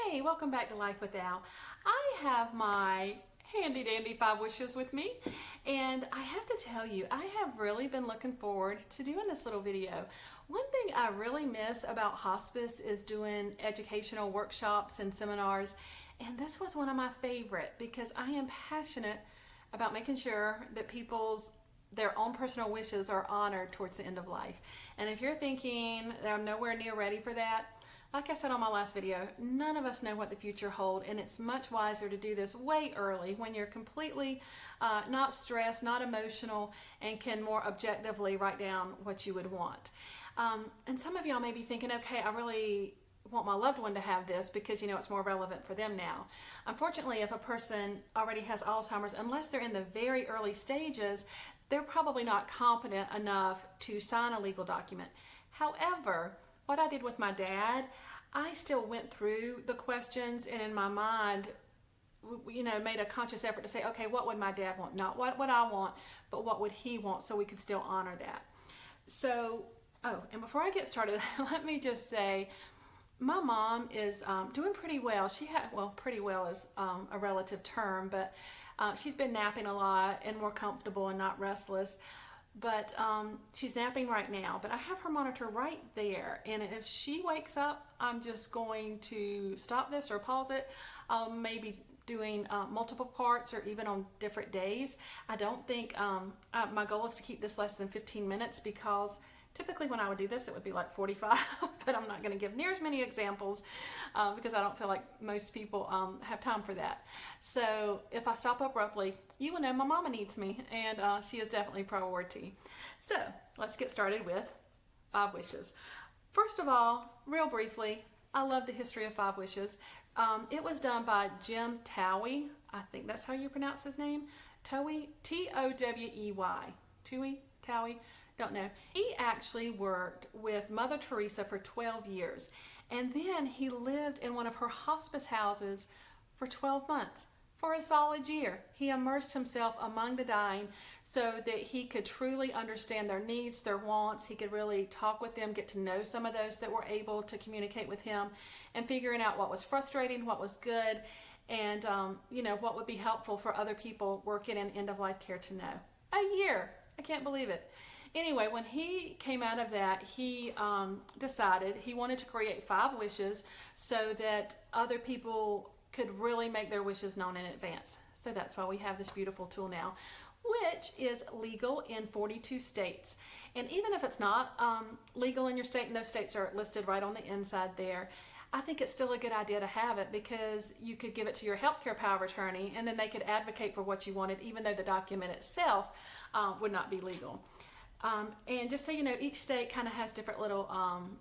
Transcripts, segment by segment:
Hey, welcome back to Life with Al. I have my handy dandy 5 wishes with me, and I have to tell you, I have really been looking forward to doing this little video. One thing I really miss about hospice is doing educational workshops and seminars, and this was one of my favorite because I am passionate about making sure that their own personal wishes are honored towards the end of life. And if you're thinking that I'm nowhere near ready for that, like I said on my last video, none of us know what the future holds, and it's much wiser to do this way early when you're completely not stressed, not emotional, and can more objectively write down what you would want. And some of y'all may be thinking, okay, I really want my loved one to have this because it's more relevant for them now. Unfortunately, if a person already has Alzheimer's, unless they're in the very early stages, they're probably not competent enough to sign a legal document. However, what I did with my dad, I still went through the questions and in my mind, made a conscious effort to say, okay, what would my dad want? Not what I want, but what would he want, so we could still honor that. So, and before I get started, let me just say, my mom is doing pretty well. Pretty well is a relative term, but she's been napping a lot and more comfortable and not restless. But she's napping right now, but I have her monitor right there, and if she wakes up, I'm just going to stop this or pause it. I'll maybe doing multiple parts or even on different days. I don't think my goal is to keep this less than 15 minutes because typically when I would do this it would be like 45, but I'm not going to give near as many examples because I don't feel like most people have time for that. So if I stop abruptly, you will know my mama needs me, and she is definitely priority. So let's get started with 5 wishes. First of all, real briefly, I love the history of 5 wishes. It was done by Jim Towey. I think that's how you pronounce his name. Towey, Towey. Towey? Don't know. He actually worked with Mother Teresa for 12 years, and then he lived in one of her hospice houses for 12 months. For a solid year, he immersed himself among the dying so that he could truly understand their needs, their wants. He could really talk with them, get to know some of those that were able to communicate with him, and figuring out what was frustrating, what was good, and what would be helpful for other people working in end-of-life care to know. A year! I can't believe it. Anyway, when he came out of that, he decided he wanted to create 5 wishes so that other people could really make their wishes known in advance. So that's why we have this beautiful tool now, which is legal in 42 states. And even if it's not legal in your state, and those states are listed right on the inside there, I think it's still a good idea to have it because you could give it to your healthcare power of attorney and then they could advocate for what you wanted, even though the document itself would not be legal. And just so you know, each state kind of has different little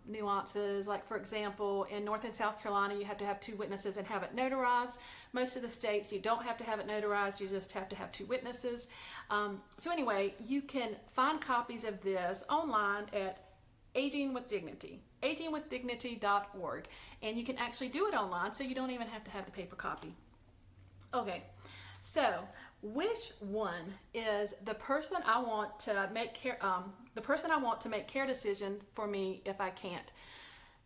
nuances. Like, for example, in North and South Carolina, you have to have 2 witnesses and have it notarized. Most of the states, you don't have to have it notarized. You just have to have 2 witnesses. So anyway, you can find copies of this online at Aging with Dignity, agingwithdignity.org. And you can actually do it online, so you don't even have to have the paper copy. Okay, so wish 1 is the person I want to make care decision for me if I can't.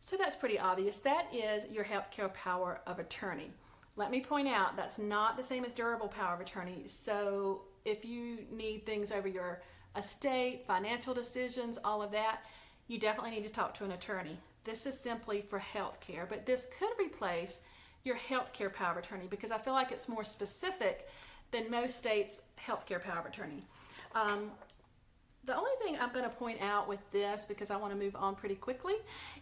So that's pretty obvious. That is your healthcare power of attorney. Let me point out that's not the same as durable power of attorney. So if you need things over your estate, financial decisions, all of that, you definitely need to talk to an attorney. This is simply for healthcare, but this could replace your healthcare power of attorney because I feel like it's more specific than most states' healthcare power of attorney. The only thing I'm going to point out with this, because I want to move on pretty quickly,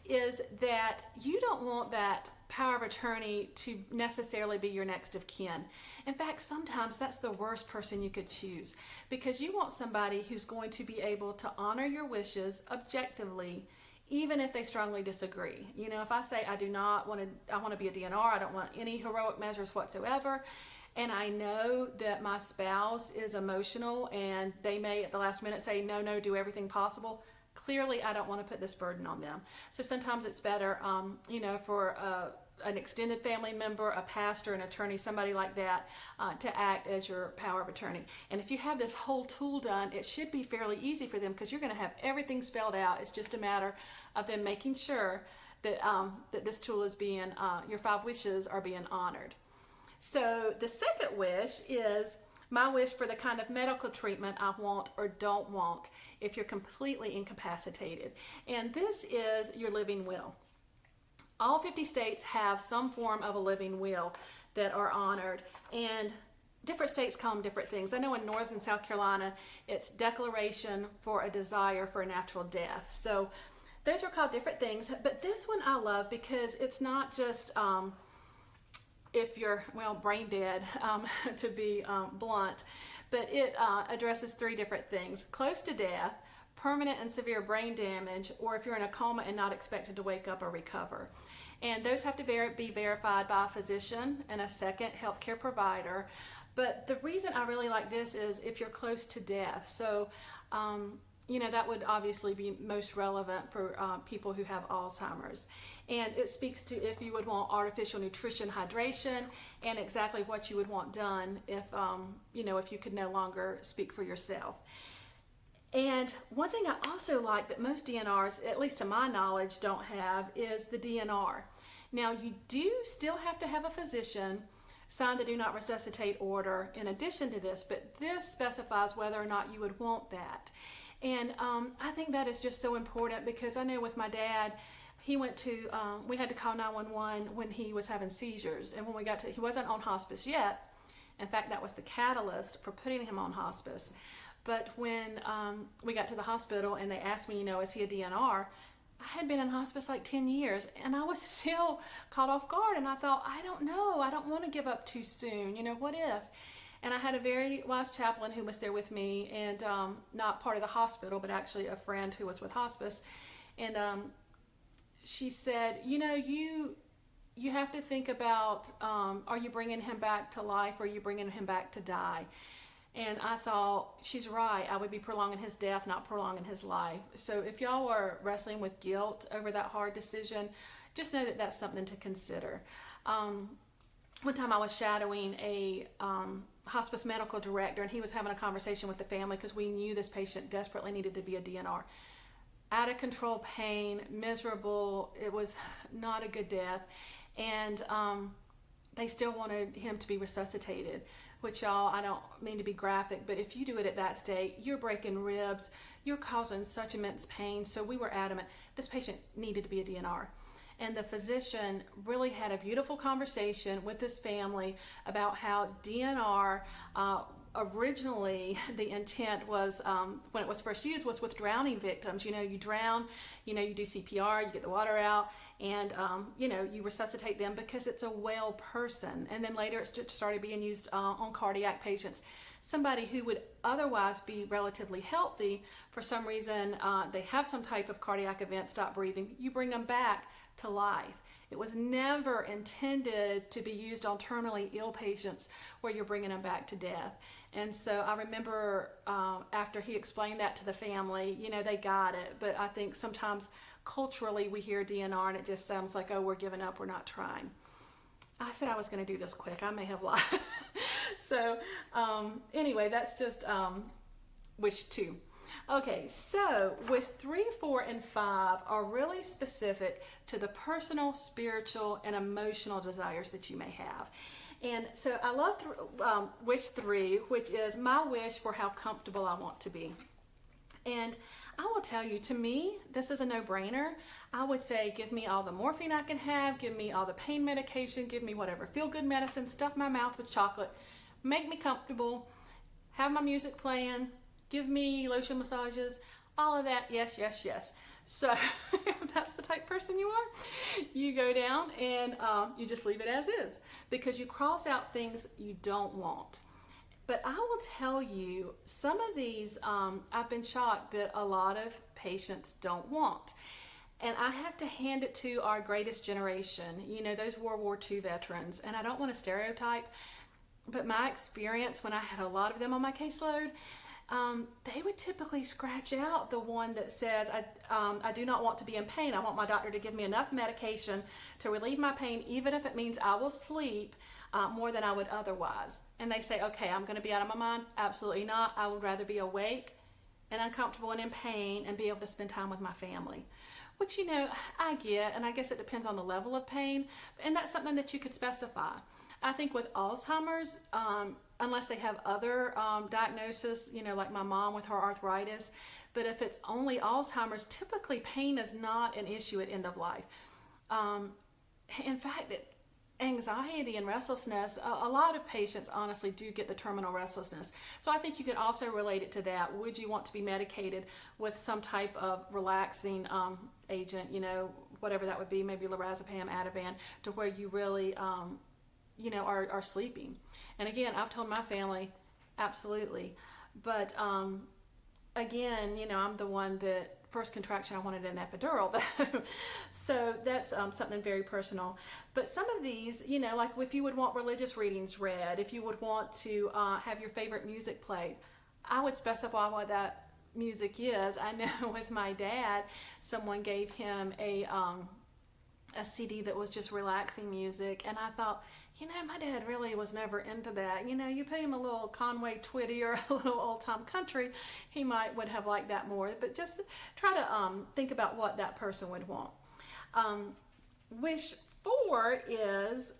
is that you don't want that power of attorney to necessarily be your next of kin. In fact, sometimes that's the worst person you could choose because you want somebody who's going to be able to honor your wishes objectively, even if they strongly disagree. If I say I want to be a DNR, I don't want any heroic measures whatsoever, and I know that my spouse is emotional and they may at the last minute say, no, do everything possible. Clearly, I don't want to put this burden on them. So sometimes it's better, for an extended family member, a pastor, an attorney, somebody like that, to act as your power of attorney. And if you have this whole tool done, it should be fairly easy for them because you're going to have everything spelled out. It's just a matter of them making sure that this tool is being, your 5 wishes are being honored. So the second wish is my wish for the kind of medical treatment I want or don't want if you're completely incapacitated. And this is your living will. All 50 states have some form of a living will that are honored, and different states call them different things. I know in North and South Carolina, it's declaration for a desire for a natural death. So those are called different things, but this one I love because it's not just if you're, well, brain dead, to be blunt, but it addresses 3 different things: close to death, permanent and severe brain damage, or if you're in a coma and not expected to wake up or recover. And those have to be verified by a physician and a second healthcare provider. But the reason I really like this is if you're close to death. So, that would obviously be most relevant for people who have Alzheimer's. And it speaks to if you would want artificial nutrition, hydration, and exactly what you would want done if, if you could no longer speak for yourself. And one thing I also like that most DNRs, at least to my knowledge, don't have is the DNR. Now, you do still have to have a physician sign the do not resuscitate order in addition to this, but this specifies whether or not you would want that. And I think that is just so important because I know with my dad, he went to, we had to call 911 when he was having seizures. And when we got to, he wasn't on hospice yet. In fact, that was the catalyst for putting him on hospice. But when we got to the hospital and they asked me, is he a DNR? I had been in hospice like 10 years and I was still caught off guard. And I thought, I don't know. I don't want to give up too soon. What if? And I had a very wise chaplain who was there with me and not part of the hospital, but actually a friend who was with hospice. And she said, you have to think about, are you bringing him back to life or are you bringing him back to die? And I thought, she's right. I would be prolonging his death, not prolonging his life. So if y'all are wrestling with guilt over that hard decision, just know that that's something to consider. One time I was shadowing a hospice medical director, and he was having a conversation with the family because we knew this patient desperately needed to be a DNR. Out of control pain, miserable. It was not a good death. And they still wanted him to be resuscitated, which y'all, I don't mean to be graphic, but if you do it at that state, you're breaking ribs, you're causing such immense pain. So we were adamant, this patient needed to be a DNR. And the physician really had a beautiful conversation with this family about how DNR, originally the intent was, when it was first used, was with drowning victims. You drown, you do CPR, you get the water out, and you resuscitate them because it's a well person. And then later it started being used on cardiac patients. Somebody who would otherwise be relatively healthy, for some reason they have some type of cardiac event, stop breathing, you bring them back to life. It was never intended to be used on terminally ill patients where you're bringing them back to death. And so I remember after he explained that to the family, they got it. But I think sometimes culturally we hear DNR and it just sounds like, oh, we're giving up, we're not trying. I said I was going to do this quick. I may have lied. So anyway, that's just wish 2. Okay, so wish 3, 4, and 5 are really specific to the personal, spiritual, and emotional desires that you may have. And so I love wish 3, which is my wish for how comfortable I want to be. And I will tell you, to me, this is a no-brainer. I would say, give me all the morphine I can have, give me all the pain medication, give me whatever feel-good medicine, stuff my mouth with chocolate, make me comfortable, have my music playing, give me lotion massages, all of that, yes, yes, yes. So if that's the type of person you are, you go down and you just leave it as is because you cross out things you don't want. But I will tell you, some of these, I've been shocked that a lot of patients don't want. And I have to hand it to our greatest generation, those World War II veterans. And I don't want to stereotype, but my experience when I had a lot of them on my caseload, they would typically scratch out the one that says, I do not want to be in pain. I want my doctor to give me enough medication to relieve my pain, even if it means I will sleep more than I would otherwise. And they say, okay, I'm going to be out of my mind. Absolutely not. I would rather be awake and uncomfortable and in pain and be able to spend time with my family. which, I get, and I guess it depends on the level of pain, and that's something that you could specify. I think with Alzheimer's, unless they have other diagnosis, like my mom with her arthritis, but if it's only Alzheimer's, typically pain is not an issue at end of life. In fact, anxiety and restlessness, a lot of patients honestly do get the terminal restlessness. So I think you could also relate it to that. Would you want to be medicated with some type of relaxing agent, whatever that would be, maybe lorazepam, Ativan, to where you really, are sleeping? And again, I've told my family, absolutely. But again, I'm the one that first contraction, I wanted an epidural. So that's something very personal. But some of these, like if you would want religious readings read, if you would want to have your favorite music played, I would specify what that music is. I know with my dad, someone gave him a CD that was just relaxing music, and I thought, my dad really was never into that. You pay him a little Conway Twitty or a little old time country, he would have liked that more. But just try to think about what that person would want. Wish 4 is,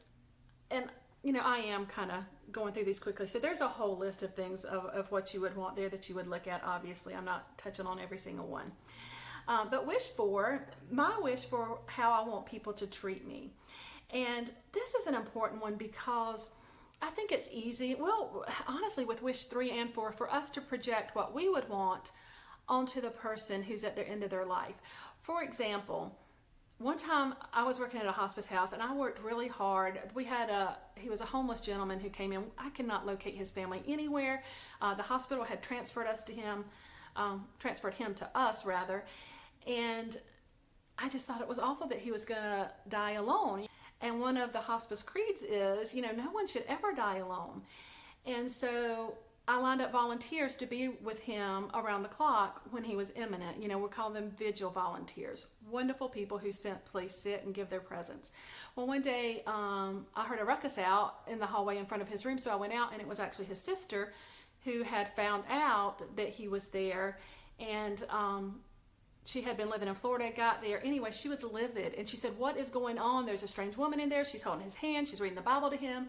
and I am kind of going through these quickly, so there's a whole list of things of what you would want there that you would look at. Obviously, I'm not touching on every single one. But wish 4, my wish for how I want people to treat me. And this is an important one because I think it's easy, well, honestly, with wish 3 and 4, for us to project what we would want onto the person who's at the end of their life. For example, one time I was working at a hospice house and I worked really hard. He was a homeless gentleman who came in. I could not locate his family anywhere. The hospital had transferred him to us rather. And I just thought it was awful that he was going to die alone. And one of the hospice creeds is, no one should ever die alone. And so I lined up volunteers to be with him around the clock when he was imminent. We call them vigil volunteers. Wonderful people who simply sit and give their presence. Well, one day I heard a ruckus out in the hallway in front of his room. So I went out, and it was actually his sister who had found out that he was there. And she had been living in Florida, got there. Anyway, she was livid, and she said, "What is going on? There's a strange woman in there. She's holding his hand. She's reading the Bible to him."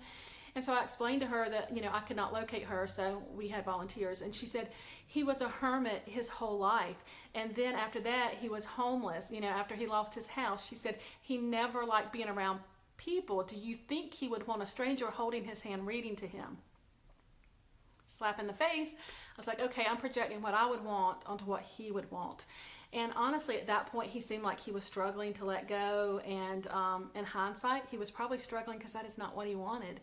And so I explained to her that, I could not locate her, so we had volunteers. And she said, he was a hermit his whole life. And then after that, he was homeless, after he lost his house. She said he never liked being around people. Do you think he would want a stranger holding his hand reading to him? Slap in the face. I was like, okay, I'm projecting what I would want onto what he would want. And honestly, at that point, he seemed like he was struggling to let go. And in hindsight, he was probably struggling because that is not what he wanted.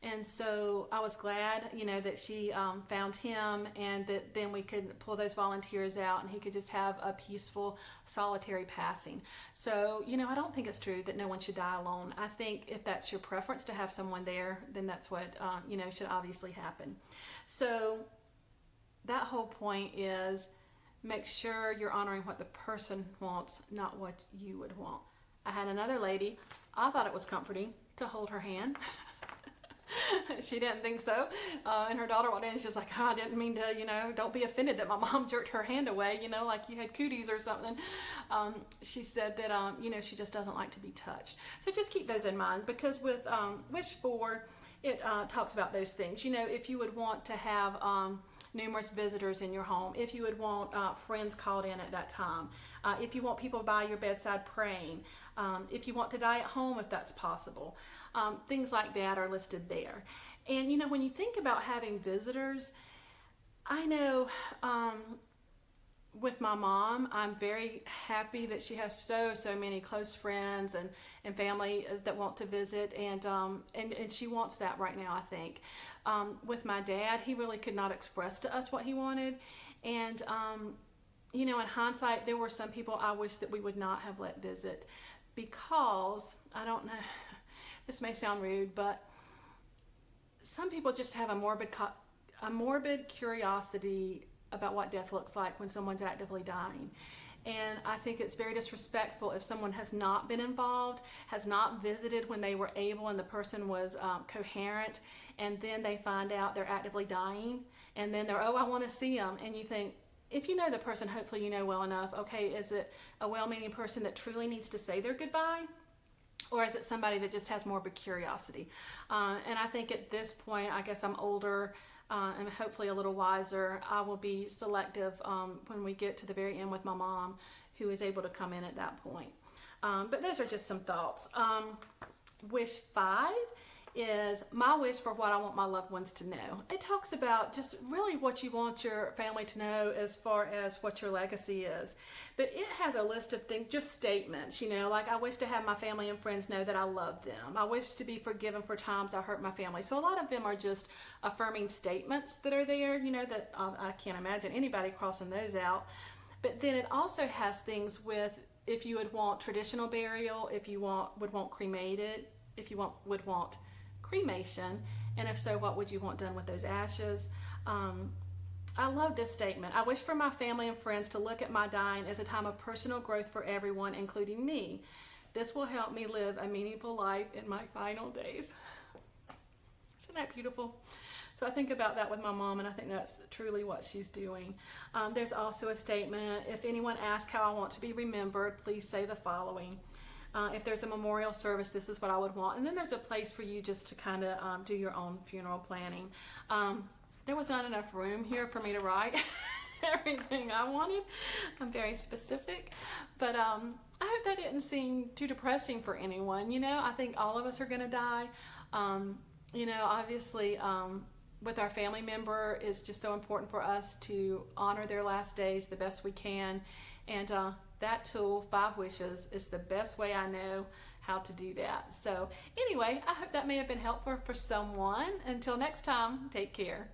And so I was glad, that she found him, and that then we could pull those volunteers out and he could just have a peaceful, solitary passing. So, I don't think it's true that no one should die alone. I think if that's your preference to have someone there, then that's what, should obviously happen. So that whole point is make sure you're honoring what the person wants, not what you would want. I had another lady, I thought it was comforting to hold her hand. She didn't think so. And her daughter walked in and she's like, I didn't mean to, don't be offended that my mom jerked her hand away, like you had cooties or something. She said that, she just doesn't like to be touched. So just keep those in mind, because with wish 4, it talks about those things. If you would want to have numerous visitors in your home, if you would want friends called in at that time, if you want people by your bedside praying, if you want to die at home, if that's possible, things like that are listed there. And when you think about having visitors, I know with my mom, I'm very happy that she has so many close friends and family that want to visit, and she wants that right now, I think. With my dad, he really could not express to us what he wanted, and in hindsight, there were some people I wish that we would not have let visit, because I don't know, this may sound rude, but some people just have a morbid curiosity about what death looks like when someone's actively dying. And I think it's very disrespectful if someone has not been involved, has not visited when they were able and the person was coherent, and then they find out they're actively dying, and then they're, I want to see them, and you think, if you know the person, hopefully you know well enough, okay, is it a well-meaning person that truly needs to say their goodbye? Or is it somebody that just has more of a curiosity? And I think at this point, I guess I'm older and hopefully a little wiser. I will be selective when we get to the very end with my mom, who is able to come in at that point. But those are just some thoughts. Wish 5 is my wish for what I want my loved ones to know. It talks about just really what you want your family to know as far as what your legacy is. But it has a list of things, just statements, you know, like I wish to have my family and friends know that I love them. I wish to be forgiven for times I hurt my family. So a lot of them are just affirming statements that are there, you know, that I can't imagine anybody crossing those out. But then it also has things with if you would want traditional burial, if you would want cremated, if you would want cremation, and if so, what would you want done with those ashes? I love this statement. I wish for my family and friends to look at my dying as a time of personal growth for everyone, including me. This will help me live a meaningful life in my final days. Isn't that beautiful? So I think about that with my mom, and I think that's truly what she's doing. There's also a statement, if anyone asks how I want to be remembered, please say the following. If there's a memorial service, this is what I would want. And then there's a place for you just to kind of do your own funeral planning. There was not enough room here for me to write everything I wanted. I'm very specific. But I hope that didn't seem too depressing for anyone. You know, I think all of us are going to die. You know, obviously, with our family member, it's just so important for us to honor their last days the best we can. And that tool, 5 Wishes, is the best way I know how to do that. So anyway, I hope that may have been helpful for someone. Until next time, take care.